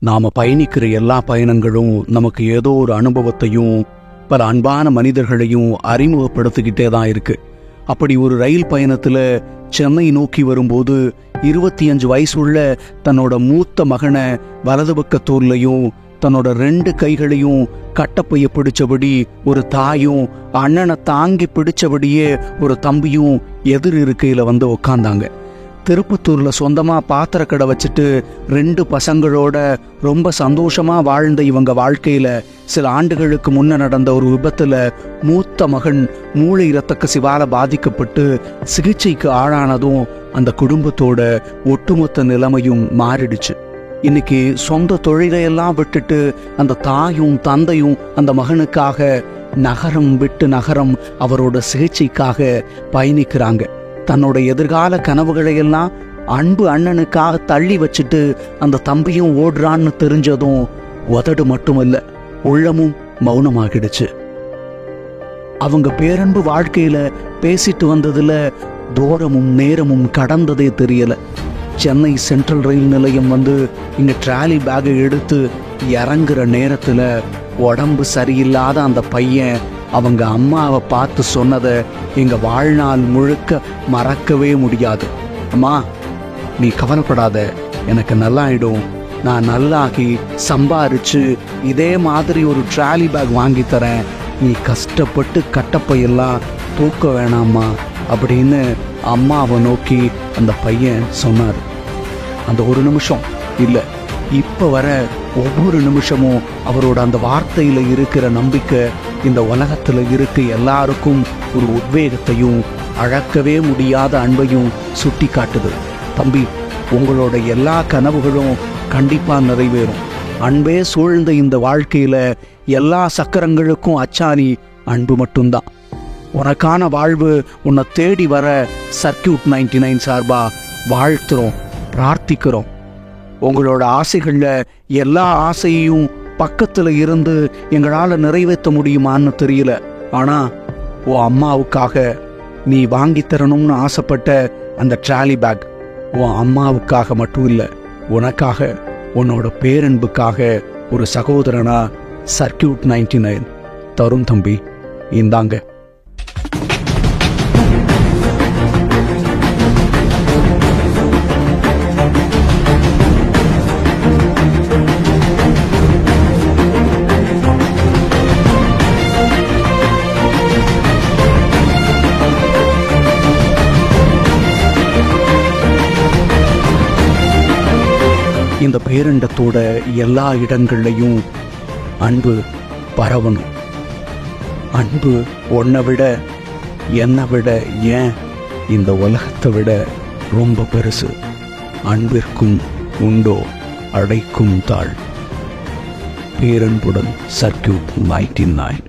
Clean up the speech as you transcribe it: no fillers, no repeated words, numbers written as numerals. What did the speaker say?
நாம பயணிக்கிற எல்லா பயணங்களும் நமக்கு ஏதோ ஒரு அனுபவத்தையும் பல அன்பான மனிதர்களையும் அறிமுகப்படுத்திக்கிட்டே தான் இருக்கு. அப்படி ஒரு ரயில் பயணத்துல சென்னை நோக்கி வரும்போது 25 வயசுள்ள தன்னோட மூத்த மகனை வலது பக்கத்தோர்லையும் தன்னோட 2 கைகளையும் கட்டப்பைய பிடிச்சபடி ஒரு தாயும் அண்ணனை தாங்கி பிடிச்சபடியே ஒரு தம்பியும் எதிர் இருக்கையில வந்து உக்காந்தாங்க. திருப்பத்தூர்ல சொந்தமா பாத்திர கடை வச்சுட்டு 2 பசங்களோட ரொம்ப சந்தோஷமா வாழ்ந்த இவங்க வாழ்க்கையில சில ஆண்டுகளுக்கு முன்ன நடந்த ஒரு விபத்துல மூத்த மகன் மூளை இரத்த கசிவால பாதிக்கப்பட்டு சிகிச்சைக்கு ஆளானதும் அந்த குடும்பத்தோட ஒட்டுமொத்த நிலைமையும் மாறிடுச்சு. இன்னைக்கு சொந்த தொழிலையெல்லாம் விட்டுட்டு அந்த தாயும் தந்தையும் அந்த மகனுக்காக நகரம் விட்டு நகரம் அவரோட சிகிச்சைக்காக பயணிக்கிறாங்க. தன்னோட எதிர்கால கனவுகளையெல்லாம் அன்பு அண்ணனுக்காக தள்ளி வச்சுட்டு அந்த தம்பியும் ஓடுறான்னு தெரிஞ்சதும் உதடு மட்டுமல்ல, உள்ளமும் மௌனமாகிடுச்சு. அவங்க பேரன்பு வாழ்க்கையில பேசிட்டு வந்ததுல தூரமும் நேரமும் கடந்ததே தெரியல. சென்னை சென்ட்ரல் ரயில் நிலையம் வந்து இங்க ட்ராலி பேக்கை எடுத்து இறங்குற நேரத்துல உடம்பு சரியில்லாத அந்த பையன் அவங்க அம்மாவை பார்த்து சொன்னதை எங்க வாழ்நாள் முழுக்க மறக்கவே முடியாது. அம்மா, நீ கவலைப்படாத, எனக்கு நல்லாயிடும், நான் நல்லாகி சம்பாரிச்சு இதே மாதிரி ஒரு ட்ராலி பேக் வாங்கி தரேன், நீ கஷ்டப்பட்டு கட்டப்பையெல்லாம் தூக்க வேணாம்மா அப்படின்னு அம்மாவை நோக்கி அந்த பையன் சொன்னார். அந்த ஒரு நிமிஷம் இல்லை, இப்போ வர ஒவ்வொரு நிமிஷமும் அவரோட அந்த வார்த்தையில் இருக்கிற நம்பிக்கை இந்த உலகத்தில் இருக்க எல்லாருக்கும் ஒரு உத்வேகத்தையும் அழக்கவே முடியாத அன்பையும் சுட்டி காட்டுது. தம்பி, உங்களோட எல்லா கனவுகளும் கண்டிப்பாக நிறைவேறும். அன்பே சூழ்ந்த இந்த வாழ்க்கையில் எல்லா சக்கரங்களுக்கும் அச்சாணி அன்பு மட்டும்தான். உனக்கான வாழ்வு உன்னை தேடி வர சர்க்கியூட் 99 சார்பா வாழ்த்துறோம், பிரார்த்திக்கிறோம். உங்களோட ஆசைகளில் எல்லா ஆசையையும் பக்கத்தில் இருந்து எங்களால் நிறைவேற்ற முடியுமான்னு தெரியல. ஆனால் உன் அம்மாவுக்காக நீ வாங்கி தரணும்னு ஆசைப்பட்ட அந்த ட்ராலி பேக் உன் அம்மாவுக்காக மட்டும் இல்லை, உனக்காக, உன்னோட பேரன்புக்காக ஒரு சகோதரனா சர்க்கியூட் 99 தரும். தம்பி, இந்தாங்க. இந்த பேரண்டத்தோட எல்லா இடங்கள்லையும் அன்பு பரவணும். அன்பு உன்னை விட, என்னை விட, ஏன் இந்த உலகத்தை விட ரொம்ப பெருசு. அன்பிற்கும் உண்டோ அடைக்கும் தாழ். பேரன்புடன் சர்க்கியூட் 99.